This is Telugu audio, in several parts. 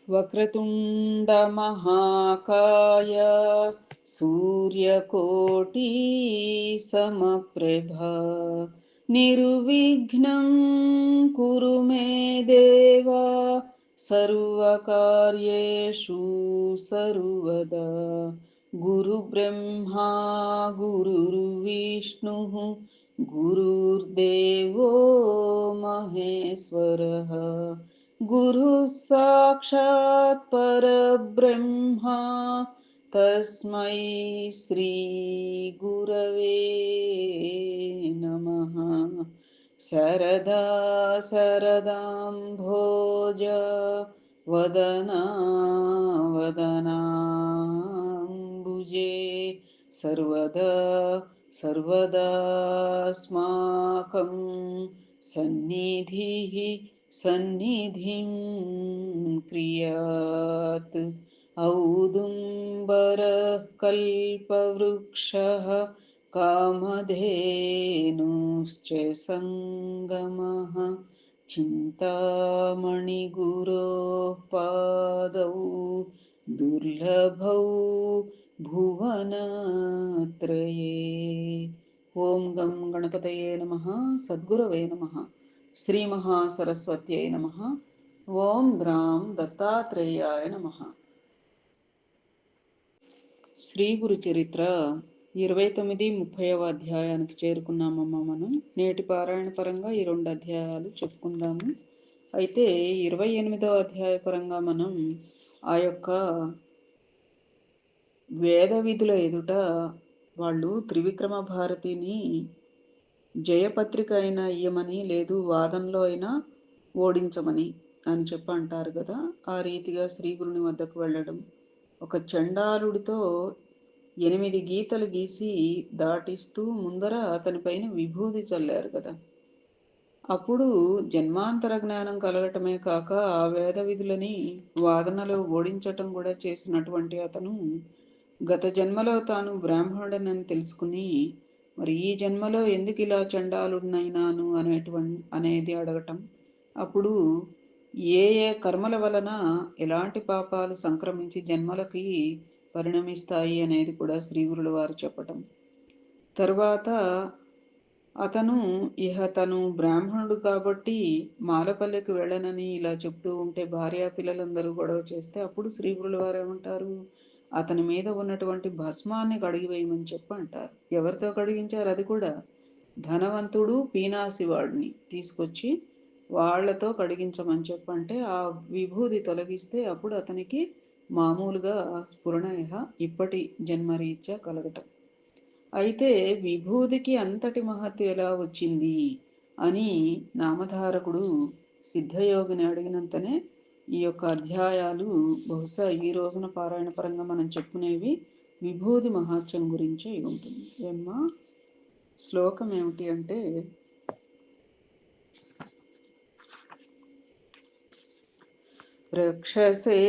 వక్రతుండ మహాకాయ సూర్యకోటి సమప్రభ నిర్విఘ్నం కురు మే దేవ సర్వకార్యేషు సర్వదా గురు బ్రహ్మా గురుర్విష్ణు గురుర్దేవో మహేశ్వరః గురుః సాక్షాత్ పరబ్రహ్మ తస్మై శ్రీ గురవే నమః. శరదా శరదాంభోజ వదనా వదనాంబుజే సర్వదా సర్వదాస్మాకం సన్నిధిః సన్నిధిం క్రియాత్. ఔదుంబరః కల్పవృక్షః కామధేనుశ్చ సంగమః చింతామణిగురోః పాదౌ దుర్లభౌ భువనత్రయే. ఓం గం గణపతయే నమః. సద్గురవే నమః. శ్రీ మహాసరస్వత్యై నమః. ఓం గ్రాం దత్తాత్రేయాయ నమః. శ్రీ గురు చరిత్ర 29-30వ అధ్యాయానికి చేరుకున్నామమ్మా మనం. నేటి పారాయణ పరంగా ఈ 2 అధ్యాయాలు చెప్పుకుందాము. అయితే 28వ అధ్యాయ పరంగా మనం ఆ యొక్క వేద విధుల ఎదుట వాళ్ళు త్రివిక్రమ భారతిని జయపత్రిక అయినా ఇయ్యమని, లేదు వాదనలో అయినా ఓడించమని అని చెప్పి అంటారు కదా. ఆ రీతిగా శ్రీగురుని వద్దకు వెళ్ళడం, ఒక చండాలుడితో 8 గీతలు గీసి దాటిస్తూ ముందర అతనిపైన విభూది చల్లారు కదా. అప్పుడు జన్మాంతర జ్ఞానం కలగటమే కాక ఆ వేద విధులని వాదనలో ఓడించటం కూడా చేసినటువంటి అతను గత జన్మలో తాను బ్రాహ్మణుడనని తెలుసుకుని మరి ఈ జన్మలో ఎందుకు ఇలా చండాలుడినైనాను అనేది అడగటం. అప్పుడు ఏ ఏ కర్మల వలన ఎలాంటి పాపాలు సంక్రమించి జన్మలకి పరిణమిస్తాయి అనేది కూడా శ్రీగురుల వారు చెప్పటం. తర్వాత అతను తను బ్రాహ్మణుడు కాబట్టి మాలపల్లెకి వెళ్ళనని ఇలా చెప్తూ ఉంటే భార్యా పిల్లలందరూ గొడవ చేస్తే అప్పుడు శ్రీగురుల వారు ఏమంటారు, అతని మీద ఉన్నటువంటి భస్మాన్ని కడిగివేయమని చెప్పి అంటారు. ఎవరితో కడిగించారు? అది కూడా ధనవంతుడు పీనాసివాడిని తీసుకొచ్చి వాళ్లతో కడిగించమని చెప్పంటే ఆ విభూది తొలగిస్తే అప్పుడు అతనికి మామూలుగా స్ఫురణ ఇప్పటి జన్మరీత్యా కలగటం. అయితే విభూదికి అంతటి మహత్తు ఎలా వచ్చింది అని నామధారకుడు సిద్ధయోగిని అడిగినంతనే ఈ యొక్క అధ్యాయాలు బహుశా ఈ రోజున పారాయణ పరంగా మనం చెప్పుకునేవి విభూది మహాత్యం గురించే ఉంటుంది. ఏమ్మా శ్లోకం ఏమిటి అంటే, రక్షసే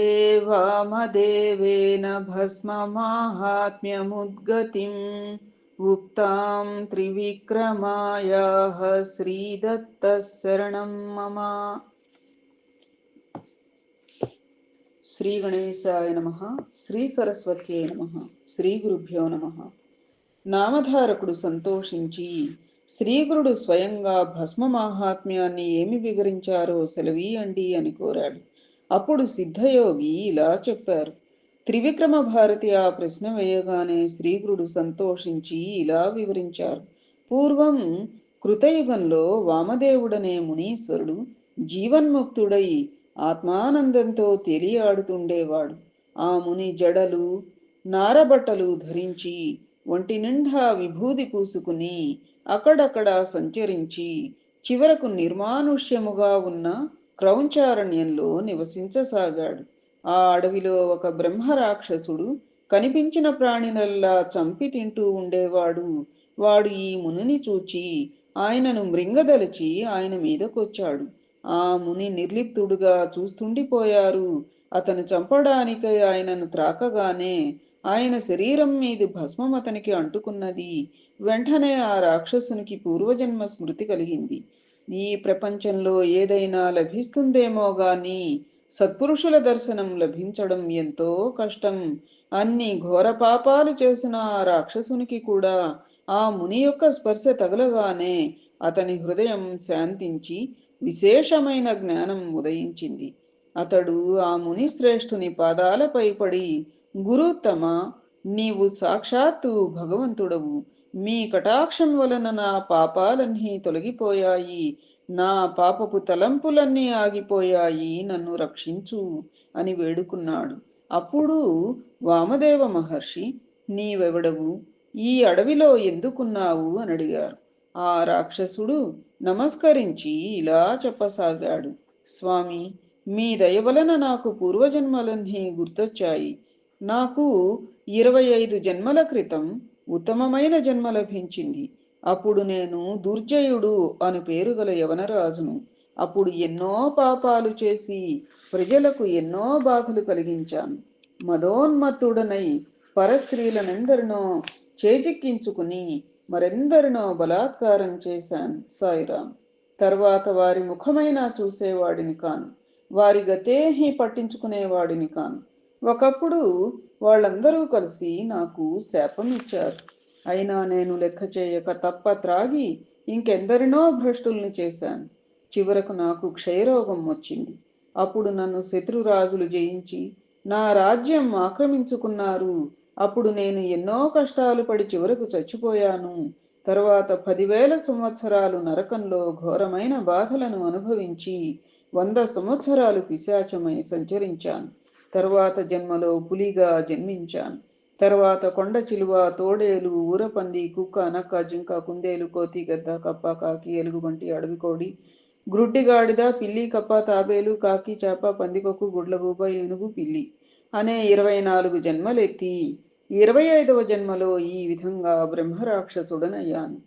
వామదేవేన భస్మమాహాత్మ్యముద్గతిం ఉక్తాం త్రివిక్రమాయాః శ్రీదత్తః శరణం మమ. శ్రీ గణేశాయ నమః. శ్రీ సరస్వత్యై నమః. శ్రీ గురుభ్యో నమః. నామధారకుడు సంతోషించి శ్రీగురుడు స్వయంగా భస్మ మాహాత్మ్యాన్ని ఏమి వివరించారో సెలవీయండి అని కోరాడు. అప్పుడు సిద్ధయోగి ఇలా చెప్పారు. త్రివిక్రమ భారతి ఆ ప్రశ్న వేయగానే శ్రీగురుడు సంతోషించి ఇలా వివరించారు. పూర్వం కృతయుగంలో వామదేవుడనే మునీశ్వరుడు జీవన్ముక్తుడై ఆత్మానందంతో తేలియాడుతుండేవాడు. ఆ ముని జడలు నారబట్టలు ధరించి ఒంటి నిండా విభూది పూసుకుని అక్కడక్కడా సంచరించి చివరకు నిర్మానుష్యముగా ఉన్న క్రౌంచారణ్యంలో నివసించసాగాడు. ఆ అడవిలో ఒక బ్రహ్మరాక్షసుడు కనిపించిన ప్రాణినల్లా చంపి తింటూ ఉండేవాడు. వాడు ఈ మునిని చూచి ఆయనను మృంగదలిచి ఆయన మీదకొచ్చాడు. ఆ ముని నిర్లిప్తుడుగా చూస్తుండిపోయారు. అతను చంపడానికై ఆయనను త్రాకగానే ఆయన శరీరం మీది భస్మం అతనికి అంటుకున్నది. వెంటనే ఆ రాక్షసునికి పూర్వజన్మ స్మృతి కలిగింది. ఈ ప్రపంచంలో ఏదైనా లభిస్తుందేమో గాని సత్పురుషుల దర్శనం లభించడం ఎంతో కష్టం. అన్ని ఘోర పాపాలు చేసిన ఆ రాక్షసునికి కూడా ఆ ముని యొక్క స్పర్శ తగలగానే అతని హృదయం శాంతించి విశేషమైన జ్ఞానం ఉదయించింది. అతడు ఆ ముని శ్రేష్ఠుని పాదాలపై పడి, గురుత్తమ, నీవు సాక్షాత్తు భగవంతుడవు. మీ కటాక్షం వలన నా పాపాలన్నీ తొలగిపోయాయి, నా పాపపు తలంపులన్నీ ఆగిపోయాయి, నన్ను రక్షించు అని వేడుకున్నాడు. అప్పుడు వామదేవ మహర్షి, నీవెవడవు, ఈ అడవిలో ఎందుకున్నావు అని అడిగారు. ఆ రాక్షసుడు నమస్కరించి ఇలా చెప్పసాగాడు. స్వామి, మీ దయ వలన నాకు పూర్వజన్మలన్నీ గుర్తొచ్చాయి. నాకు 25 జన్మల క్రితం ఉత్తమమైన జన్మ లభించింది. అప్పుడు నేను దుర్జయుడు అని పేరు గల యవనరాజును. అప్పుడు ఎన్నో పాపాలు చేసి ప్రజలకు ఎన్నో బాధలు కలిగించాను. మదోన్మత్తుడనై పరస్త్రీలనెందరినో చేజిక్కించుకుని మరెందరినో బలాత్కారం చేశాను. సాయిరాం. తర్వాత వారి ముఖమైనా చూసేవాడిని కాను, వారి గతేహి పట్టించుకునేవాడిని కాను. ఒకప్పుడు వాళ్ళందరూ కలిసి నాకు శాపం ఇచ్చారు. అయినా నేను లెక్క చేయక తప్ప త్రాగి ఇంకెందరినో భ్రష్టుల్ని చేశాను. చివరకు నాకు క్షయరోగం వచ్చింది. అప్పుడు నన్ను శత్రురాజులు జయించి నా రాజ్యం ఆక్రమించుకున్నారు. అప్పుడు నేను ఎన్నో కష్టాలు పడి చివరకు చచ్చిపోయాను. తరువాత 10,000 సంవత్సరాలు నరకంలో ఘోరమైన బాధలను అనుభవించి 100 సంవత్సరాలు పిశాచమై సంచరించాను. తరువాత జన్మలో పులిగా జన్మించాను. తర్వాత కొండ చిలువ, తోడేలు, ఊరపంది, కుక్క, నక్క, జింక, కుందేలు, కోతి, గద్ద, కప్ప, కాకి, ఎలుగుబంటి, అడవికోడి, గ్రుడ్డిగాడిద, పిల్లి, కప్ప, తాబేలు, కాకి, చేప, పందికొక్కు, గుడ్లగూబ, ఏనుగు, పిల్లి అనే 24 జన్మలెత్తి 25వ జన్మలో ఈ విధంగా బ్రహ్మరాక్షసుడనయ్యాను.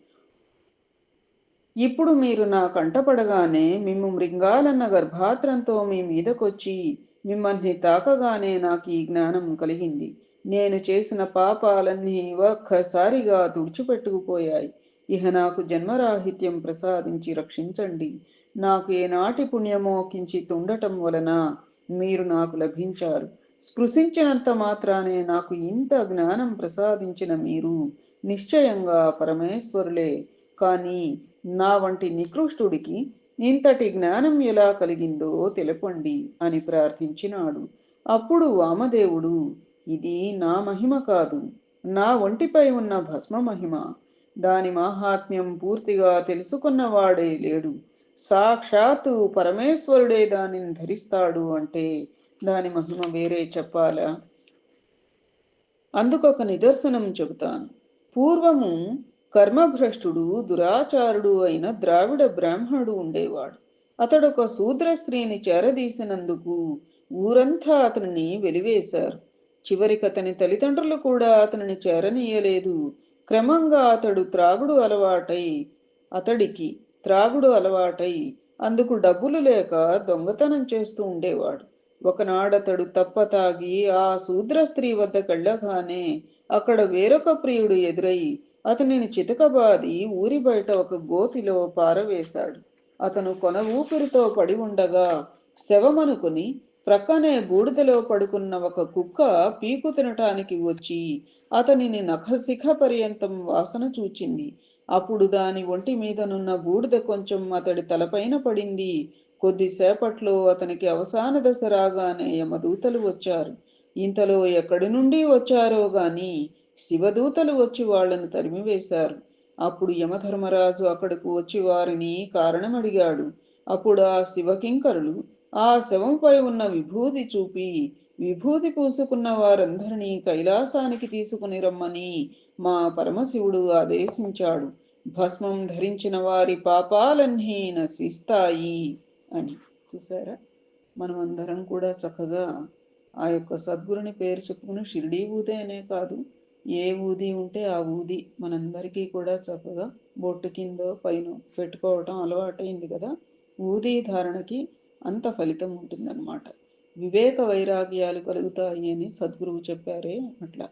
ఇప్పుడు మీరు నా కంటపడగానే మిమ్ము మృంగాలన్న గర్భాత్రంతో మీ మీదకొచ్చి మిమ్మల్ని తాకగానే నాకు ఈ జ్ఞానం కలిగింది. నేను చేసిన పాపాలన్నీ ఒక్కసారిగా తుడిచిపెట్టుకుపోయాయి. ఇహ నాకు జన్మరాహిత్యం ప్రసాదించి రక్షించండి. నాకు ఏనాటి పుణ్యమో కించిత్ ఉండటం వలన మీరు నాకు లభించారు. స్పృశించినంత మాత్రానే నాకు ఇంత జ్ఞానం ప్రసాదించిన మీరు నిశ్చయంగా పరమేశ్వరులే. కానీ నా వంటి నికృష్టుడికి ఇంతటి జ్ఞానం ఎలా కలిగిందో తెలపండి అని ప్రార్థించినాడు. అప్పుడు వామదేవుడు, ఇది నా మహిమ కాదు, నా ఒంటిపై ఉన్న భస్మ మహిమ. దాని మాహాత్మ్యం పూర్తిగా తెలుసుకున్నవాడే లేడు. సాక్షాత్తు పరమేశ్వరుడే దానిని ధరిస్తాడు అంటే దాని మహిమ వేరే చెప్పాలా? అందుకొక నిదర్శనం చెబుతాను. పూర్వము కర్మభ్రష్టుడు, దురాచారుడు అయిన ద్రావిడ బ్రాహ్మణుడు ఉండేవాడు. అతడొక శూద్ర స్త్రీని చేరదీసినందుకు ఊరంతా అతనిని వెలివేశారు. చివరికి అతని తల్లిదండ్రులు కూడా అతనిని చేరనీయలేదు. క్రమంగా అతడికి త్రాగుడు అలవాటై అందుకు డబ్బులు లేక దొంగతనం చేస్తూ ఉండేవాడు. ఒకనాడతడు తప్ప తాగి ఆ శూద్ర స్త్రీ వద్దకెళ్ళగానే అక్కడ వేరొక ప్రియుడు ఎదురై అతనిని చితకబాది ఊరి బయట ఒక గోతిలో పారవేశాడు. అతను కొన ఊపిరితో పడి ఉండగా శవమనుకుని ప్రక్కనే బూడిదలో పడుకున్న ఒక కుక్క పీకు తినటానికి వచ్చి అతనిని నఖశిఖ పర్యంతం వాసన చూచింది. అప్పుడు దాని ఒంటి మీదనున్న బూడిద కొంచెం అతడి తలపైన పడింది. కొద్దిసేపట్లో అతనికి అవసాన దశ రాగానే యమదూతలు వచ్చారు. ఇంతలో ఎక్కడి నుండి వచ్చారో గాని శివదూతలు వచ్చి వాళ్లను తరిమివేశారు. అప్పుడు యమధర్మరాజు అక్కడకు వచ్చి వారిని కారణమడిగాడు. అప్పుడు ఆ శివకింకరులు ఆ శవంపై ఉన్న విభూది చూపి, విభూది పూసుకున్న వారందరినీ కైలాసానికి తీసుకుని రమ్మని మా పరమశివుడు ఆదేశించాడు. భస్మం ధరించిన వారి పాపాలన్నీ నశిస్తాయి అని. చూసారా? మనమందరం కూడా చక్కగా ఆ యొక్క సద్గురుని పేరు చెప్పుకుని షిరిడీ ఊదే అనే కాదు, ఏ ఊది ఉంటే ఆ ఊది మనందరికీ కూడా చక్కగా బొట్టు కిందో పైన పెట్టుకోవటం అలవాటైంది కదా. ఊది ధారణకి అంత ఫలితం ఉంటుందన్నమాట. వివేక వైరాగ్యాలు కలుగుతాయి అని సద్గురువు చెప్పారే అట్లా.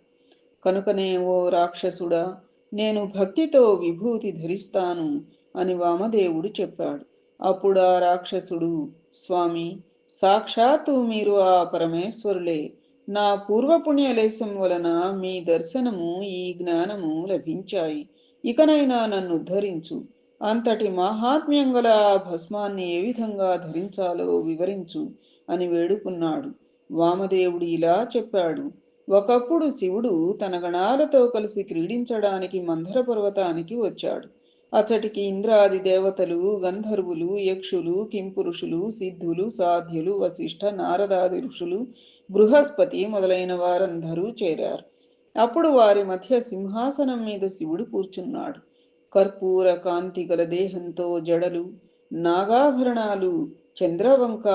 కనుకనే ఓ రాక్షసుడా, నేను భక్తితో విభూతి ధరిస్తాను అని వామదేవుడు చెప్పాడు. అప్పుడు ఆ రాక్షసుడు, స్వామి, సాక్షాత్తు మీరు ఆ పరమేశ్వరులే. నా పూర్వపుణ్యలేశం వలన మీ దర్శనము, ఈ జ్ఞానము లభించాయి. ఇకనైనా నన్ను ఉద్ధరించు. అంతటి మహాత్మ్యం గల ఆ భస్మాన్ని ఏ విధంగా ధరించాలో వివరించు అని వేడుకున్నాడు. వామదేవుడు ఇలా చెప్పాడు. ఒకప్పుడు శివుడు తన గణాలతో కలిసి క్రీడించడానికి మందర పర్వతానికి వచ్చాడు. అతడికి ఇంద్రాది దేవతలు, గంధర్వులు, యక్షులు, కింపురుషులు, సిద్ధులు, సాధ్యులు, వశిష్ఠ, నారదాది ఋషులు, బృహస్పతి మొదలైన వారందరూ చేరారు. అప్పుడు వారి మధ్య సింహాసనం మీద శివుడు కూర్చున్నాడు. కర్పూర కాంతి గల దేహంతో జడలు, నాగాభరణాలు, చంద్రవంక,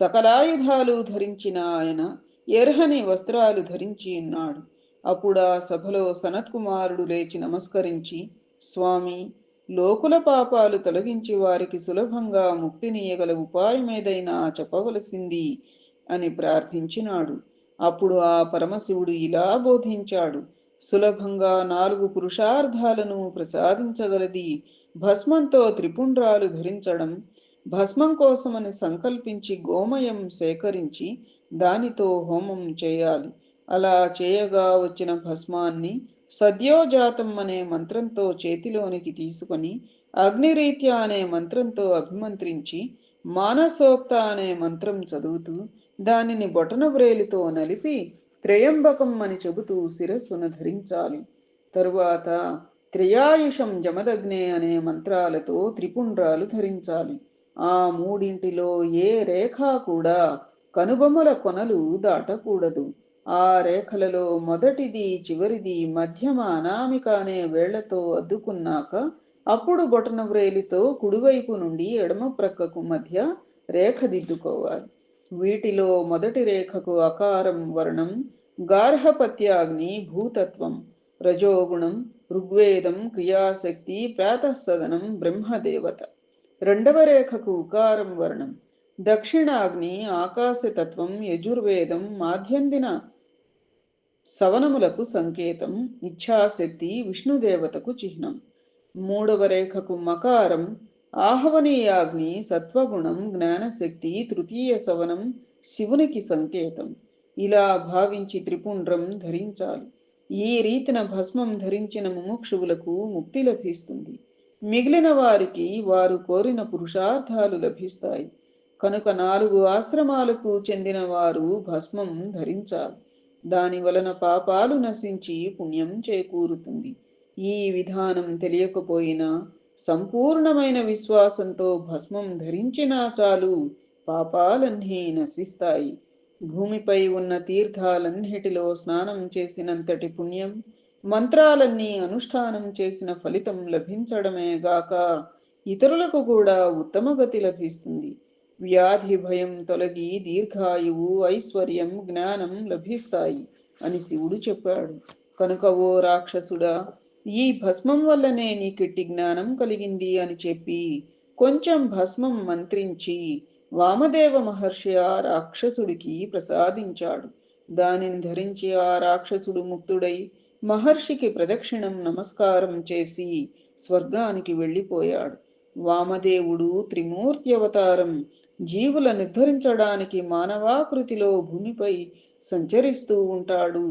సకలాయుధాలు ధరించిన ఆయన ఎర్హని వస్త్రాలు ధరించి ఉన్నాడు. అప్పుడు ఆ సభలో సనత్కుమారుడు లేచి నమస్కరించి, స్వామి, లోకుల పాపాలు తొలగించి వారికి సులభంగా ముక్తినీయగల ఉపాయమేదైనా చెప్పవలసింది అని ప్రార్థించినాడు. అప్పుడు ఆ పరమశివుడు ఇలా బోధించాడు. సులభంగా 4 పురుషార్థాలను ప్రసాదించగలది భస్మంతో త్రిపుండ్రాలు ధరించడం. భస్మం కోసమని సంకల్పించి గోమయం సేకరించి దానితో హోమం చేయాలి. అలా చేయగా వచ్చిన భస్మాన్ని సద్యోజాతం అనే మంత్రంతో చేతిలోనికి తీసుకొని అగ్నిరీత్య అనే మంత్రంతో అభిమంత్రించి మానసోక్త అనే మంత్రం చదువుతూ దానిని బొటన వ్రేలితో నలిపి త్రయంబకం అని చెబుతూ శిరస్సును ధరించాలి. తరువాత త్రయాయుషం జమదగ్నే అనే మంత్రాలతో త్రిపుండ్రాలు ధరించాలి. ఆ మూడింటిలో ఏ రేఖ కూడా కనుబొమ్మల కొనలు దాటకూడదు. ఆ రేఖలలో మొదటిది, చివరిది, మధ్యమ, అనామిక అనే వేళ్లతో అద్దుకున్నాక అప్పుడు బొటన వ్రేలితో కుడివైపు నుండి ఎడమ ప్రక్కకు మధ్య రేఖ దిద్దుకోవాలి. వీటిలో మొదటి రేఖకు అకారం వర్ణం, గార్హపత్యాగ్ని భూతత్వం, రజోగుణం, ఋగ్వేదం, క్రియాశక్తి, ప్రాతఃసదనం, బ్రహ్మదేవత. రెండవ రేఖకు ఉకారం వర్ణం, దక్షిణాగ్ని ఆకాశతత్వం, యజుర్వేదం, మాధ్యందిన సవనములకు సంకేతం, ఇచ్ఛాశక్తి, విష్ణుదేవతకు చిహ్నం. మూడవ రేఖకు మకారం, ఆహవనీయాగ్ని, సత్వగుణం, జ్ఞానశక్తి, తృతీయ సవనం, శివునికి సంకేతం. ఇలా భావించి త్రిపుండ్రం ధరించాలి. ఈ రీతిన భస్మం ధరించిన ముముక్షువులకు ముక్తి లభిస్తుంది. మిగిలిన వారికి వారు కోరిన పురుషార్థాలు లభిస్తాయి. కనుక 4 ఆశ్రమాలకు చెందిన వారు భస్మం ధరించాలి. దాని వలన పాపాలు నశించి పుణ్యం చేకూరుతుంది. ఈ విధానం తెలియకపోయినా సంపూర్ణమైన విశ్వాసంతో భస్మం ధరించినా చాలు, పాపాలన్నీ నశిస్తాయి. భూమిపై ఉన్న తీర్థాలన్నిటిలో స్నానం చేసినంతటి పుణ్యం, మంత్రాలన్నీ అనుష్ఠానం చేసిన ఫలితం లభించడమే గాక ఇతరులకు కూడా ఉత్తమ గతి లభిస్తుంది. వ్యాధి భయం తొలగి దీర్ఘాయువు, ఐశ్వర్యం, జ్ఞానం లభిస్తాయి అని శివుడు చెప్పాడు. కనుక ఓ రాక్షసుడా, ఈ భస్మం వల్లనే నీకిట్టి జ్ఞానం కలిగింది అని చెప్పి కొంచెం భస్మం మంత్రించి వామదేవ మహర్షి ఆ రాక్షసుడికి ప్రసాదించాడు. దానిని ధరించి ఆ రాక్షసుడు ముక్తుడై మహర్షికి ప్రదక్షిణం నమస్కారం చేసి స్వర్గానికి వెళ్ళిపోయాడు. వామదేవుడు త్రిమూర్తి అవతారం. జీవుల నిర్ధరించడానికి మానవాకృతిలో భూమిపై సంచరిస్తూ ఉంటాడు.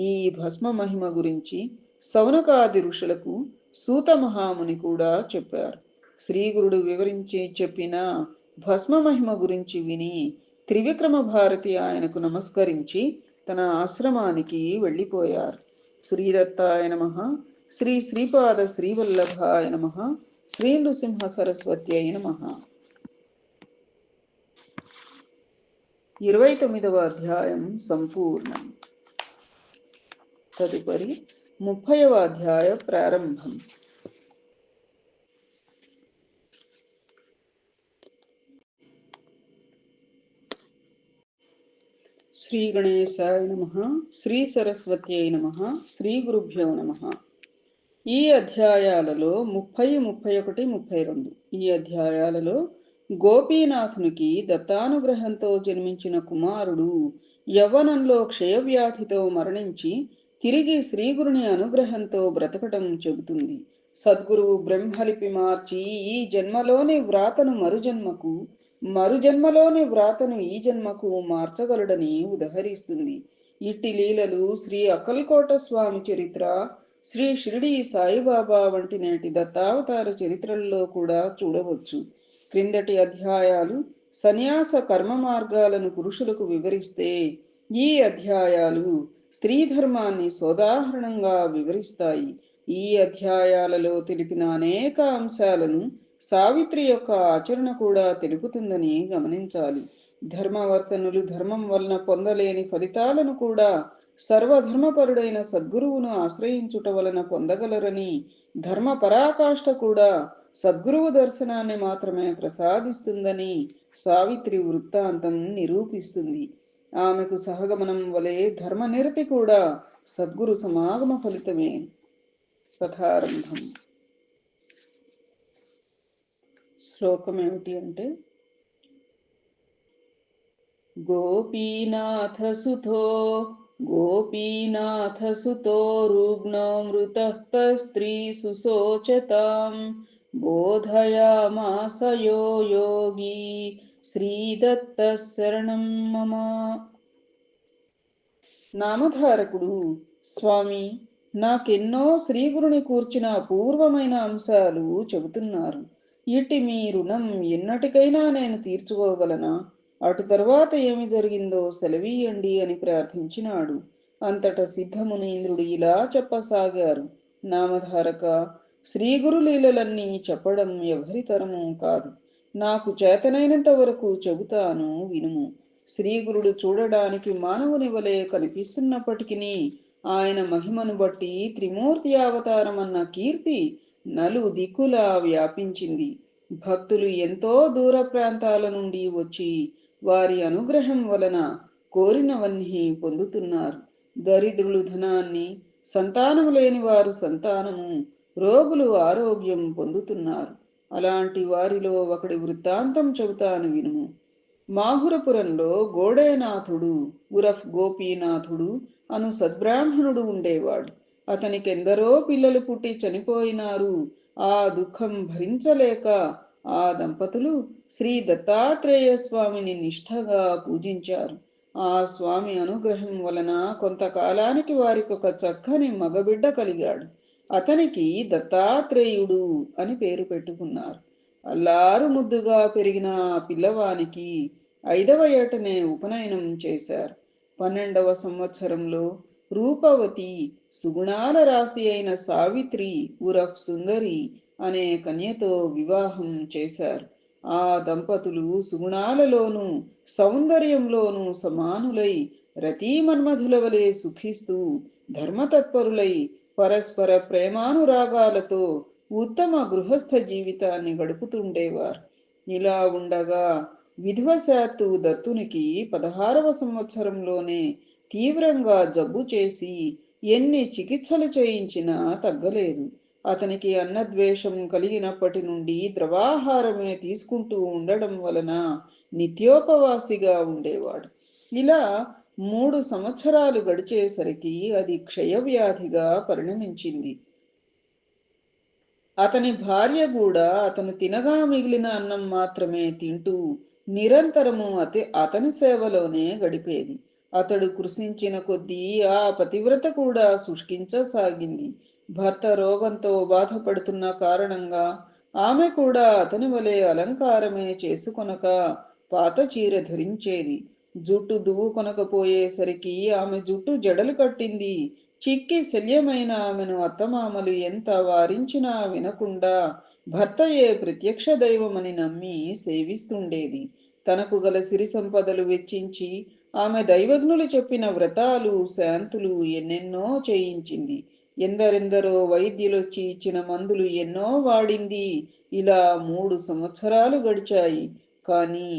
ఈ భస్మ మహిమ గురించి సౌనకాది ఋషులకు సూత మహాముని కూడా చెప్పారు. శ్రీగురుడు వివరించి చెప్పిన భస్మ మహిమ గురించి విని త్రివిక్రమ భారతి ఆయనకు నమస్కరించి తన ఆశ్రమానికి వెళ్ళిపోయారు. శ్రీదత్తాయ నమః. శ్రీ శ్రీపాద శ్రీవల్లభాయ నమః. శ్రీ నృసింహ సరస్వత్యై నమః. 29వ అధ్యాయం సంపూర్ణం. తదుపరి 30వ అధ్యాయ ప్రారంభం. శ్రీ గణేశాయ నమః. శ్రీ సరస్వత్యై నమః. శ్రీ గురుభ్యో నమః. ఈ అధ్యాయాలలో 30, 31, 32 ఈ అధ్యాయాలలో గోపీనాథునికి దత్తానుగ్రహంతో జన్మించిన కుమారుడు యవ్వనంలో క్షయవ్యాధితో మరణించి తిరిగి శ్రీగురుని అనుగ్రహంతో బ్రతకటం చెబుతుంది. సద్గురువు బ్రహ్మలిపి మార్చి ఈ జన్మలోని వ్రాతను మరుజన్మకు మరుజన్మలోని వ్రాతను ఈ జన్మకు మార్చగలడని ఉదహరిస్తుంది. ఇట్టి లీలలు శ్రీ అక్కల్కోట స్వామి చరిత్ర, శ్రీ షిరిడి సాయిబాబా వంటి నేటి దత్తావతార చరిత్రల్లో కూడా చూడవచ్చు. క్రిందటి అధ్యాయాలు సన్యాస కర్మ మార్గాలను పురుషులకు వివరిస్తే, ఈ అధ్యాయాలు స్త్రీ ధర్మాన్ని సోదాహరణంగా వివరిస్తాయి. ఈ అధ్యాయాలలో తెలిపిన అనేక అంశాలను సావిత్రి యొక్క ఆచరణ కూడా తెలుపుతుందని గమనించాలి. ధర్మవర్తనులు ధర్మం వలన పొందలేని ఫలితాలను కూడా సర్వధర్మపరుడైన సద్గురువును ఆశ్రయించుట వలన పొందగలరని, ధర్మ పరాకాష్ఠ కూడా సద్గురువు దర్శనాన్ని మాత్రమే ప్రసాదిస్తుందని సావిత్రి వృత్తాంతం నిరూపిస్తుంది. ఆమెకు సహగమనం వలె ధర్మనిరతి కూడా సద్గురు సమాగమ ఫలితమే. కథారంభం. శ్లోకం ఏమిటి అంటే, గోపీనాథ సుతో రుగ్నమృత స్త్రీ సుశోచతాం బోధయామాస యో యోగి శ్రీదత్త శరణం మమ. నామధారకుడు, స్వామి, నాకెన్నో శ్రీగురుని కూర్చిన అపూర్వమైన అంశాలు చెబుతున్నారు. ఇట్టి మీ రుణం ఎన్నటికైనా నేను తీర్చుకోగలనా? అటు తరువాత ఏమి జరిగిందో సెలవీయండి అని ప్రార్థించినాడు. అంతట సిద్ధమునీంద్రుడు ఇలా చెప్పసాగారు. నామధారక, శ్రీగురు లీలలన్నీ చెప్పడం ఎవరితరము కాదు. నాకు చేతనైనంత వరకు చెబుతాను, వినుము. శ్రీగురుడు చూడడానికి మానవుని వలె కనిపిస్తున్నప్పటికీ ఆయన మహిమను బట్టి త్రిమూర్తి అవతారమన్న కీర్తి నలు దిక్కులా వ్యాపించింది. భక్తులు ఎంతో దూర ప్రాంతాల నుండి వచ్చి వారి అనుగ్రహం వలన కోరినవన్నీ పొందుతున్నారు. దరిద్రులు ధనాన్ని, సంతానము లేని వారు సంతానము, రోగులు ఆరోగ్యం పొందుతున్నారు. అలాంటి వారిలో ఒకడి వృత్తాంతం చెబుతాను, వినుము. మాహురపురంలో గోడేనాథుడు ఉరఫ్ గోపీనాథుడు అను సద్బ్రాహ్మణుడు ఉండేవాడు. అతనికెందరో పిల్లలు పుట్టి చనిపోయినారు. ఆ దుఃఖం భరించలేక ఆ దంపతులు శ్రీ దత్తాత్రేయ స్వామిని నిష్ఠగా పూజించారు. ఆ స్వామి అనుగ్రహం వలన కొంతకాలానికి వారికి ఒక చక్కని మగబిడ్డ కలిగాడు. అతనికి దత్తాత్రేయుడు అని పేరు పెట్టుకున్నారు. అల్లారు ముద్దుగా పెరిగిన ఆ పిల్లవానికి 5వ ఏటనే ఉపనయనం చేశారు. 12వ సంవత్సరంలో రూపవతి, సుగుణాల రాశి అయిన సావిత్రి ఉరఫ్ సుందరి అనే కన్యతో వివాహం చేశారు. ఆ దంపతులు సుగుణాలలోనూ సౌందర్యంలోనూ సమానులై రతీమన్మధుల వలె సుఖిస్తూ ధర్మతత్పరులై పరస్పర ప్రేమానురాగాలతో ఉత్తమ గృహస్థ జీవితాన్ని గడుపుతుండేవారు. ఇలా ఉండగా విధివశాత్తు దత్తునికి 16వ సంవత్సరంలోనే తీవ్రంగా జబ్బు చేసి ఎన్ని చికిత్సలు చేయించినా తగ్గలేదు. అతనికి అన్నద్వేషం కలిగినప్పటి నుండి ద్రవాహారమే తీసుకుంటూ ఉండడం వలన నిత్యోపవాసిగా ఉండేవాడు. ఇలా 3 సంవత్సరాలు గడిచేసరికి అది క్షయవ్యాధిగా పరిణమించింది. అతని భార్య కూడా అతను తినగా మిగిలిన అన్నం మాత్రమే తింటూ నిరంతరము అతని సేవలోనే గడిపేది. అతడు కృషించిన కొద్దీ ఆ పతివ్రత కూడా శుష్కించసాగింది. భర్త రోగంతో బాధపడుతున్న కారణంగా ఆమె కూడా అతని వలె అలంకారమే చేసుకొనక పాత చీర ధరించేది. జుట్టు దువ్వుకొనకపోయేసరికి ఆమె జుట్టు జడలు కట్టింది. చిక్కి శల్యమైన ఆమెను అత్తమామలు ఎంత వారించినా వినకుండా భర్తయే ప్రత్యక్ష దైవమని నమ్మి సేవిస్తుండేది. తనకు గల సిరి సంపదలు వెచ్చించి ఆమె దైవజ్ఞులు చెప్పిన వ్రతాలు, శాంతులు ఎన్నెన్నో చేయించింది. ఎందరెందరో వైద్యులొచ్చి ఇచ్చిన మందులు ఎన్నో వాడింది. ఇలా 3 సంవత్సరాలు గడిచాయి. కానీ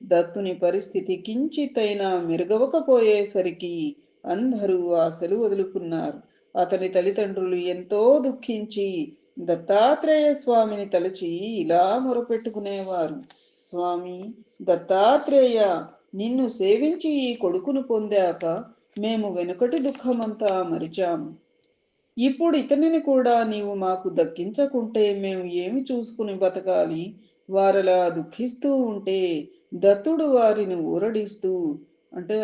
దత్తుని పరిస్థితి కించితైనా మెరుగవకపోయేసరికి అందరూ ఆశలు వదులుకున్నారు. అతని తల్లిదండ్రులు ఎంతో దుఃఖించి దత్తాత్రేయ స్వామిని తలచి ఇలా మొరపెట్టుకునేవారు. స్వామి దత్తాత్రేయ, నిన్ను సేవించి ఈ కొడుకును పొందాక మేము వెనుకటి దుఃఖమంతా మరిచాము. ఇప్పుడు ఇతనిని కూడా నీవు మాకు దక్కించకుంటే మేము ఏమి చూసుకుని బతకాలి? వారలా దుఃఖిస్తూ ఉంటే దత్తుడు వారిని ఊరడిస్తూ, అంటే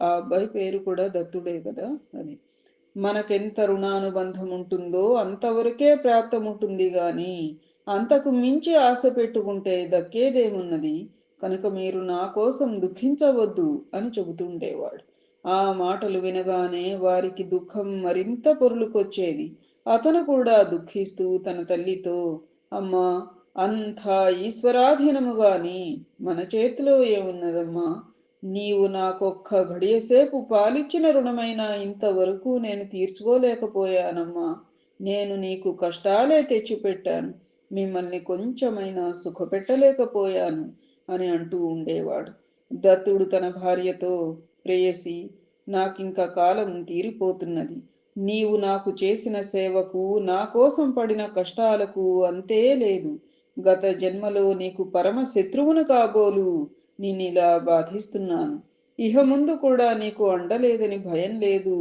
ఆ అబ్బాయి పేరు కూడా దత్తుడే కదా, అది మనకెంత రుణానుబంధం ఉంటుందో అంతవరకే ప్రాప్తముంటుంది గాని అంతకు మించి ఆశ పెట్టుకుంటే దక్కేదేమున్నది. కనుక మీరు నా కోసం దుఃఖించవద్దు అని చెబుతుండేవాడు. ఆ మాటలు వినగానే వారికి దుఃఖం మరింత పొరులుకొచ్చేది. అతను కూడా దుఃఖిస్తూ తన తల్లితో, అమ్మా, అంతా ఈశ్వరాధీనము గాని మన చేతిలో ఏమున్నదమ్మా? నీవు నాకొక్క ఘడియసేపు పాలిచ్చిన రుణమైనా ఇంతవరకు నేను తీర్చుకోలేకపోయానమ్మా. నేను నీకు కష్టాలే తెచ్చిపెట్టాను, మిమ్మల్ని కొంచెమైనా సుఖపెట్టలేకపోయాను అని అంటూ ఉండేవాడు. దత్తుడు తన భార్యతో, ప్రేయసి, నాకింక కాలం తీరిపోతున్నది. నీవు నాకు చేసిన సేవకు, నా కోసం పడిన కష్టాలకు అంతే లేదు. గత జన్మలో నీకు పరమ శత్రువును కాబోలు నిన్నిలా బాధిస్తున్నాను. ఇహ ముందు కూడా నీకు అండలేదని భయం లేదు.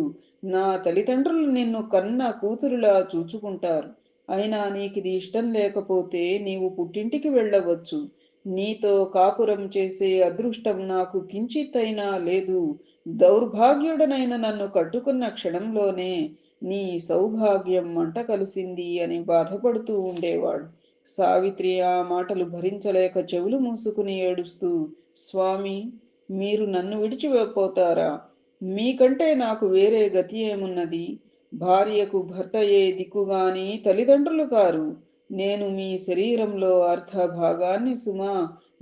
నా తల్లిదండ్రులు నిన్ను కన్న కూతురులా చూచుకుంటారు. అయినా నీకిది ఇష్టం లేకపోతే నీవు పుట్టింటికి వెళ్ళవచ్చు. నీతో కాపురం చేసే అదృష్టం నాకు కించిత్తైనా లేదు. దౌర్భాగ్యుడనైన నన్ను కట్టుకున్న క్షణంలోనే నీ సౌభాగ్యం మంట కలిసింది అని బాధపడుతూ ఉండేవాడు. సావిత్రి ఆ మాటలు భరించలేక చెవులు మూసుకుని ఏడుస్తూ, స్వామి, మీరు నన్ను విడిచిపోతారా? మీకంటే నాకు వేరే గతి ఏమున్నది? భార్యకు భర్తయే దిక్కుగాని తల్లిదండ్రులు కారు. నేను మీ శరీరంలో అర్ధ భాగాన్ని సుమా.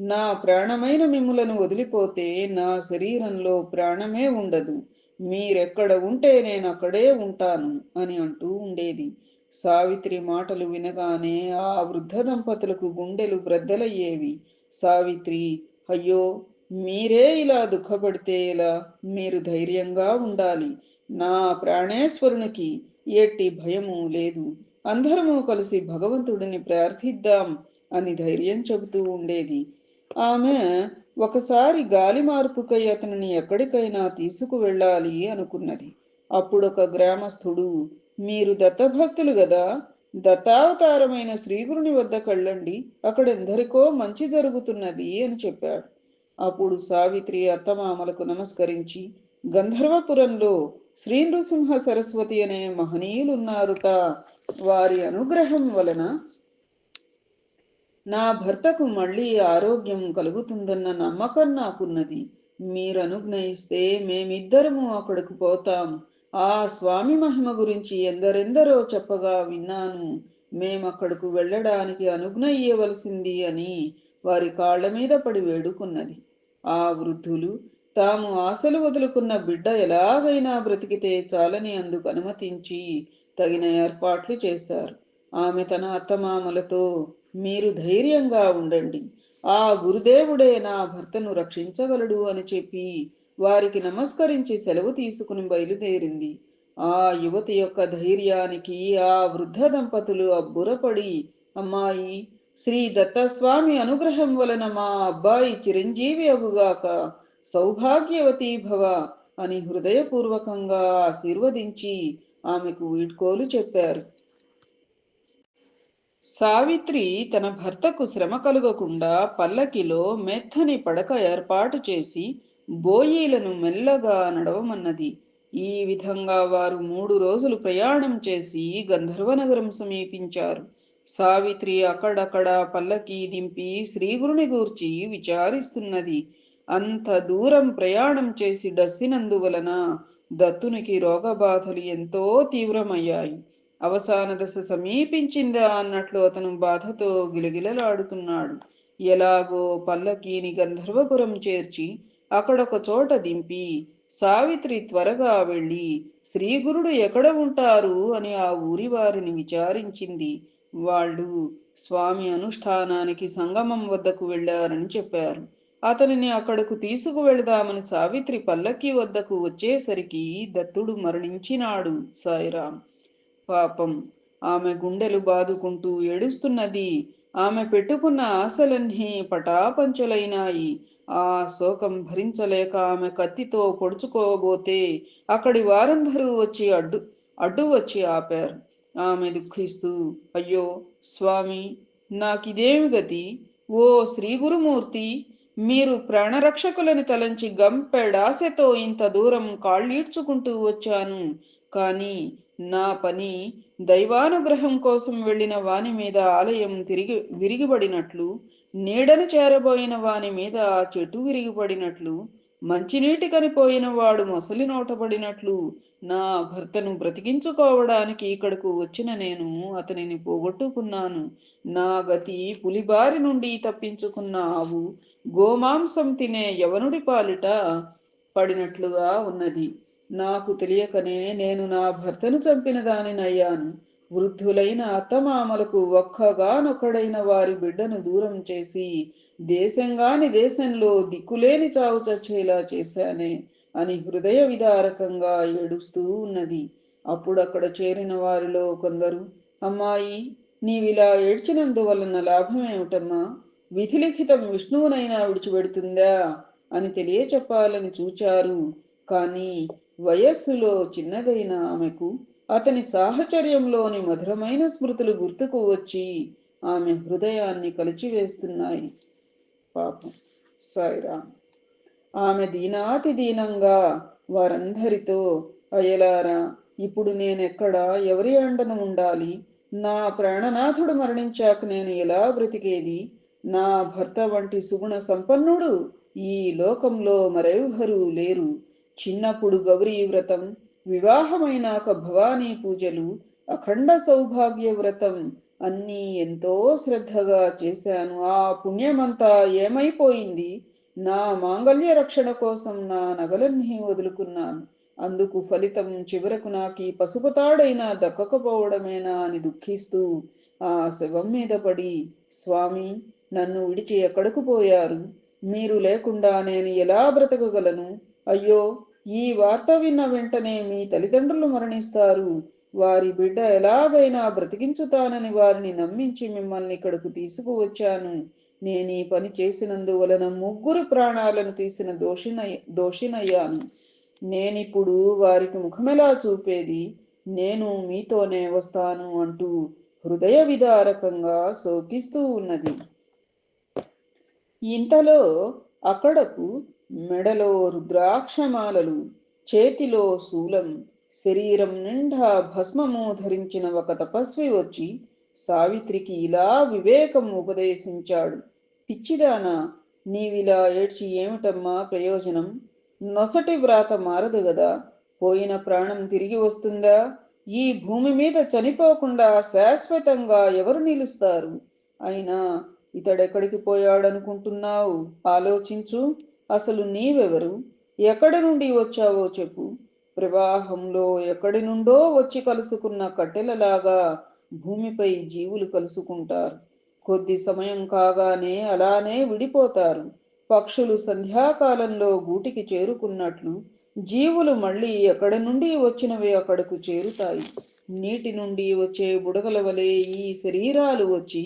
నా ప్రాణమైన మిమ్ములను వదిలిపోతే నా శరీరంలో ప్రాణమే ఉండదు. మీరెక్కడ ఉంటే నేను అక్కడే ఉంటాను అని అంటూ ఉండేది. సావిత్రి మాటలు వినగానే ఆ వృద్ధ దంపతులకు గుండెలు బ్రద్దలయ్యేవి. సావిత్రి, అయ్యో, మీరే ఇలా దుఃఖపడితే ఎలా? మీరు ధైర్యంగా ఉండాలి. నా ప్రాణేశ్వరునికి ఎట్టి భయము లేదు. అందరము కలిసి భగవంతుడిని ప్రార్థిద్దాం అని ధైర్యం చెబుతూ ఉండేది. ఆమె ఒకసారి గాలి మార్పుకై అతనిని ఎక్కడికైనా తీసుకువెళ్ళాలి అనుకున్నది. అప్పుడొక గ్రామస్థుడు, మీరు దత్తభక్తులు గదా, దత్తావతారమైన శ్రీగురుని వద్దకెళ్ళండి, అక్కడెందరికో మంచి జరుగుతున్నది అని చెప్పాడు. అప్పుడు సావిత్రి అత్తమామలకు నమస్కరించి, గంధర్వపురంలో శ్రీ నృసింహ సరస్వతి అనే మహనీయులున్నారుట, వారి అనుగ్రహం వలన నా భర్తకు మళ్ళీ ఆరోగ్యం కలుగుతుందన్న నమ్మకం నాకున్నది. మీరు అనుజ్ఞయిస్తే మేమిద్దరము అక్కడకు పోతాం. ఆ స్వామి మహిమ గురించి ఎందరెందరో చెప్పగా విన్నాను. మేమక్కడకు వెళ్ళడానికి అనుజ్ఞ ఇయ్యవలసింది అని వారి కాళ్ల మీద పడి వేడుకున్నది. ఆ వృద్ధులు తాము ఆశలు వదులుకున్న బిడ్డ ఎలాగైనా బ్రతికితే చాలని అందుకు అనుమతించి తగిన ఏర్పాట్లు చేశారు. ఆమె తన అత్తమామలతో, మీరు ధైర్యంగా ఉండండి, ఆ గురుదేవుడే నా భర్తను రక్షించగలడు అని చెప్పి వారికి నమస్కరించి సెలవు తీసుకుని బయలుదేరింది. ఆ యువతి యొక్క ధైర్యానికి ఆ వృద్ధ దంపతులు అబ్బురపడి, అమ్మాయి, శ్రీ దత్తస్వామి అనుగ్రహం వలన మా అబ్బాయి చిరంజీవి అగుగాక, సౌభాగ్యవతీ భవ అని హృదయపూర్వకంగా ఆశీర్వదించి ఆమెకు వీడ్కోలు చెప్పారు. సావిత్రి తన భర్తకు శ్రమ కలుగకుండా పల్లకిలో మెత్తని పడక ఏర్పాటు చేసి బోయీలను మెల్లగా నడవమన్నది. ఈ విధంగా వారు 3 రోజులు ప్రయాణం చేసి గంధర్వనగరం సమీపించారు. సావిత్రి అక్కడక్కడ పల్లకి దింపి శ్రీగురుని గూర్చి విచారిస్తున్నది. అంత దూరం ప్రయాణం చేసి డస్సినందువలన దత్తునికి రోగబాధలు ఎంతో తీవ్రమయ్యాయి. అవసాన దశ సమీపించిందా అన్నట్లు అతను బాధతో గిలగిలలాడుతున్నాడు. ఎలాగో పల్లకీని గంధర్వపురం చేర్చి అక్కడొక చోట దింపి సావిత్రి త్వరగా వెళ్ళి శ్రీగురుడు ఎక్కడ ఉంటారు అని ఆ ఊరి వారిని విచారించింది. వాళ్ళు స్వామి అనుష్ఠానానికి సంగమం వద్దకు వెళ్ళారని చెప్పారు. అతనిని అక్కడకు తీసుకువెళదామని సావిత్రి పల్లకి వద్దకు వచ్చేసరికి దత్తుడు మరణించినాడు. సాయిరాం. పాపం, ఆమె గుండెలు బాదుకుంటూ ఏడుస్తున్నది. ఆమె పెట్టుకున్న ఆశలన్నీ పటాపంచలైనాయి. ఆ శోకం భరించలేక ఆమె కత్తితో పొడుచుకోబోతే అక్కడి వారందరూ వచ్చి అడ్డు వచ్చి ఆపారు. ఆమె దుఃఖిస్తూ, అయ్యో స్వామి, నాకిదేమి గతి? ఓ శ్రీ గురుమూర్తి, మీరు ప్రాణరక్షకులని తలంచి గంపెడాశతో ఇంత దూరం కాళ్ళీడ్చుకుంటూ వచ్చాను. కానీ నా పని దైవానుగ్రహం కోసం వెళ్ళిన వాని మీద ఆలయం తిరిగి విరిగిపడినట్లు, నీడను చేరబోయిన వాని మీద ఆ చెట్టు విరిగిపడినట్లు, మంచినీటి కనిపోయిన వాడు మొసలి నోటపడినట్లు, నా భర్తను బ్రతికించుకోవడానికి ఇక్కడకు వచ్చిన నేను అతనిని పోగొట్టుకున్నాను. నా గతి పులిబారి నుండి తప్పించుకున్న ఆవు గోమాంసం తినే యవనుడి పాలిట పడినట్లుగా ఉన్నది. నాకు తెలియకనే నేను నా భర్తను చంపిన దానినయ్యాను. వృద్ధులైన అత్తమామలకు ఒక్కగానొక్కడైన వారి బిడ్డను దూరం చేసి దేశంగాని దేశంలో దిక్కులేని చావు చచ్చేలా చేశానే అని హృదయ విదారకంగా ఏడుస్తూ ఉన్నది. అప్పుడక్కడ చేరిన వారిలో కొందరు, అమ్మాయి, నీవిలా ఏడ్చినందువలన లాభమేమిటమ్మా? విధిలిఖితం విష్ణువునైనా విడిచిపెడుతుందా అని తెలియచెప్పాలని చూచారు. కానీ వయస్సులో చిన్నదైన ఆమెకు అతని సాహచర్యంలోని మధురమైన స్మృతులు గుర్తుకు వచ్చి ఆమె హృదయాన్ని కలిచివేస్తున్నాయి. పాపం. సాయిరామ్. ఆమె దీనాతి దీనంగా వారందరితో, అయ్యలారా, ఇప్పుడు నేనెక్కడ ఎవరి అండను ఉండాలి? నా ప్రాణనాథుడు మరణించాక నేను ఎలా బ్రతికేది? నా భర్త వంటి సుగుణ సంపన్నుడు ఈ లోకంలో మరెవ్వరూ లేరు. చిన్నప్పుడు గౌరీ వ్రతం, వివాహమైనాక భవానీ పూజలు, అఖండ సౌభాగ్య వ్రతం అన్నీ ఎంతో శ్రద్ధగా చేశాను. ఆ పుణ్యమంతా ఏమైపోయింది? నా మాంగల్య రక్షణ కోసం నా నగలన్నీ వదులుకున్నాను. అందుకు ఫలితం చివరకు నాకీ పసుపు తాడైనా దక్కకపోవడమేనా అని దుఃఖిస్తూ ఆ శవం మీద పడి, స్వామి, నన్ను విడిచి ఎక్కడకు పోయారు? మీరు లేకుండా నేను ఎలా బ్రతకగలను? అయ్యో, ఈ వార్త విన్న వెంటనే మీ తల్లిదండ్రులు మరణిస్తారు. వారి బిడ్డ ఎలాగైనా బ్రతికించుతానని వారిని నమ్మించి మిమ్మల్ని ఇక్కడకు తీసుకువచ్చాను. నేను ఈ పని చేసినందువలన 3 ప్రాణాలను తీసిన దోషినయ్యాను. నేనిప్పుడు వారికి ముఖమెలా చూపేది? నేను మీతోనే వస్తాను అంటూ హృదయ విదారకంగా శోకిస్తూ ఉన్నది. ఇంతలో అక్కడకు మెడలో రుద్రాక్షమాలలు, చేతిలో శూలం, శరీరం నిండా భస్మము ధరించిన ఒక తపస్వి వచ్చి సావిత్రికి ఇలా వివేకం ఉపదేశించాడు. పిచ్చిదానా, నీవిలా ఏడ్చి ఏమిటమ్మా ప్రయోజనం? నొసటి వ్రాత మారదు గదా, పోయిన ప్రాణం తిరిగి వస్తుందా? ఈ భూమి మీద చనిపోకుండా శాశ్వతంగా ఎవరు నిలుస్తారు? అయినా ఇతడెక్కడికి పోయాడనుకుంటున్నావు? ఆలోచించు. అసలు నీవెవరు? ఎక్కడి నుండి వచ్చావో చెప్పు. ప్రవాహంలో ఎక్కడి నుండో వచ్చి కలుసుకున్న కట్టెలలాగా భూమిపై జీవులు కలుసుకుంటారు. కొద్ది సమయం కాగానే అలానే విడిపోతారు. పక్షులు సంధ్యాకాలంలో గూటికి చేరుకున్నట్లు జీవులు మళ్ళీ ఎక్కడి నుండి వచ్చినవి అక్కడకు చేరుతాయి. నీటి నుండి వచ్చే బుడగల వలె ఈ శరీరాలు వచ్చి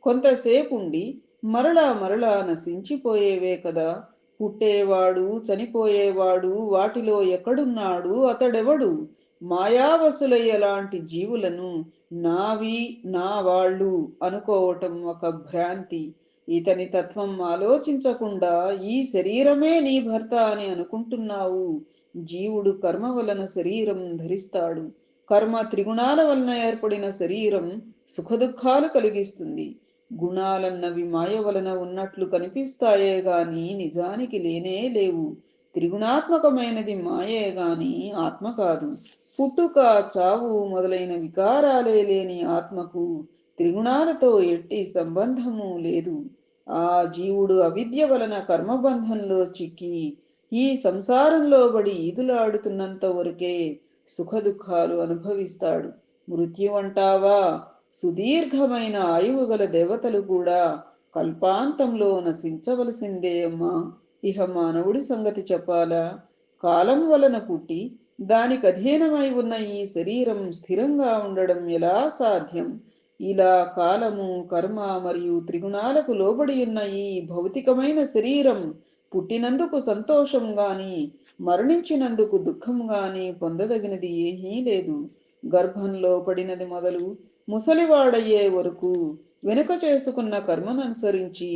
కొంతసేపుండి మరలా మరలా నశించిపోయేవే కదా. పుట్టేవాడు, చనిపోయేవాడు వాటిలో ఎక్కడున్నాడు? అతడెవడు? మాయావసులయ్యలాంటి జీవులను నావి, నా వాళ్ళు అనుకోవటం ఒక భ్రాంతి. ఇతని తత్వం ఆలోచించకుండా ఈ శరీరమే నీ భర్త అని అనుకుంటున్నావు. జీవుడు కర్మ వలన శరీరం ధరిస్తాడు. కర్మ త్రిగుణాల వలన ఏర్పడిన శరీరం సుఖదుఖాలు కలిగిస్తుంది. గుణాలన్నవి మాయ వలన ఉన్నట్లు కనిపిస్తాయే గాని నిజానికి లేనే లేవు. త్రిగుణాత్మకమైనది మాయే గాని ఆత్మ కాదు. పుట్టుక, చావు మొదలైన వికారాలే లేని ఆత్మకు త్రిగుణాలతో ఎట్టి సంబంధము లేదు. ఆ జీవుడు అవిద్య వలన కర్మబంధంలో చిక్కి ఈ సంసారంలో బడి ఈదులాడుతున్నంత వరకే సుఖదుఖాలు అనుభవిస్తాడు. మృత్యు అంటావా? సుదీర్ఘమైన ఆయువు గల దేవతలు కూడా కల్పాంతంలో నశించవలసిందే అమ్మా. ఇహ మానవుడి సంగతి చెప్పాలా? కాలం వలన పుట్టి దానికి అధీనమై ఉన్న ఈ శరీరం స్థిరంగా ఉండడం ఎలా సాధ్యం? ఇలా కాలము, కర్మ మరియు త్రిగుణాలకు లోబడి ఉన్న ఈ భౌతికమైన శరీరం పుట్టినందుకు సంతోషం గాని మరణించినందుకు దుఃఖం గాని పొందదగినది ఏమీ లేదు. గర్భంలో పడినది మొదలు ముసలివాడయ్యే వరకు వెనుక చేసుకున్న కర్మను అనుసరించి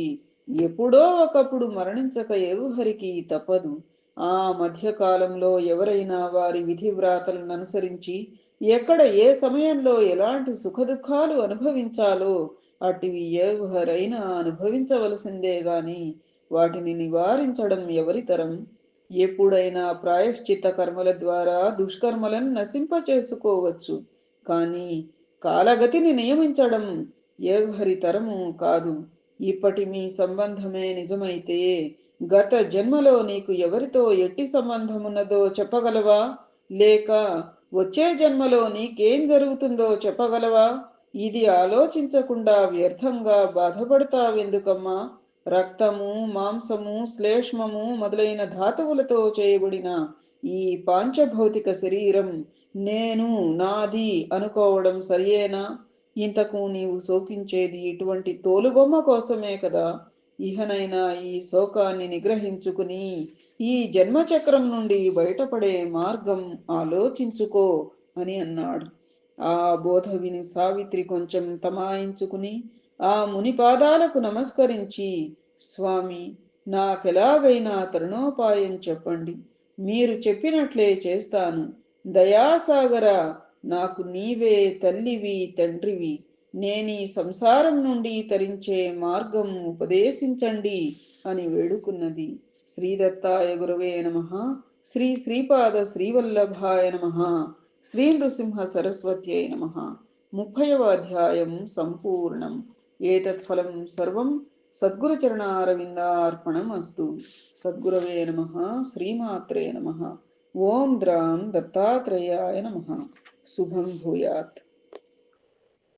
ఎప్పుడో ఒకప్పుడు మరణించక ఎవరికి తప్పదు. ఆ మధ్యకాలంలో ఎవరైనా వారి విధి వ్రాతలను అనుసరించి ఎక్కడ ఏ సమయంలో ఎలాంటి సుఖదుఖాలు అనుభవించాలో అటివి ఎవరైనా అనుభవించవలసిందే గాని వాటిని నివారించడం ఎవరి తరం? ఎప్పుడైనా ప్రాయశ్చిత్త కర్మల ద్వారా దుష్కర్మలను నశింపచేసుకోవచ్చు, కానీ కాలగతిని నియమించడం ఎవరి తరము కాదు. ఇప్పటి మీ సంబంధమే నిజమైతే గత జన్మలో నీకు ఎవరితో ఎట్టి సంబంధమున్నదో చెప్పగలవా? లేక వచ్చే జన్మలో నీకేం జరుగుతుందో చెప్పగలవా? ఇది ఆలోచించకుండా వ్యర్థంగా బాధపడతావెందుకమ్మా? రక్తము, మాంసము, శ్లేష్మము మొదలైన ధాతువులతో చేయబడిన ఈ పాంచభౌతిక శరీరం నేను, నాది అనుకోవడం సరియేనా? ఇంతకు నీవు శోకించేది ఇటువంటి తోలుబొమ్మ కోసమే కదా. ఇహనైనా ఈ శోకాన్ని నిగ్రహించుకుని ఈ జన్మచక్రం నుండి బయటపడే మార్గం ఆలోచించుకో అని అన్నాడు. ఆ బోధ విని సావిత్రి కొంచెం తమాయించుకుని ఆ ముని పాదాలకు నమస్కరించి, స్వామి, నాకెలాగైనా తరుణోపాయం చెప్పండి. మీరు చెప్పినట్లే చేస్తాను. దయాసాగర, నాకు నీవే తల్లివి, తండ్రివి. నేనీ సంసారం నుండి తరించే మార్గం ఉపదేశించండి అని వేడుకున్నది. శ్రీదత్తాయ గురవే నమః. శ్రీ శ్రీపాద శ్రీవల్లభాయ నమః. శ్రీ నృసింహ సరస్వత్యై నమః. 30వ అధ్యాయం సంపూర్ణం. ఏతత్ ఫలం సర్వం సద్గురుచరణారవిందార్పణమస్తు. సద్గురవే నమః. శ్రీమాత్రే నమః. ఓం ద్రాం దత్తాత్రేయాయ నమః. శుభం భూయాత్.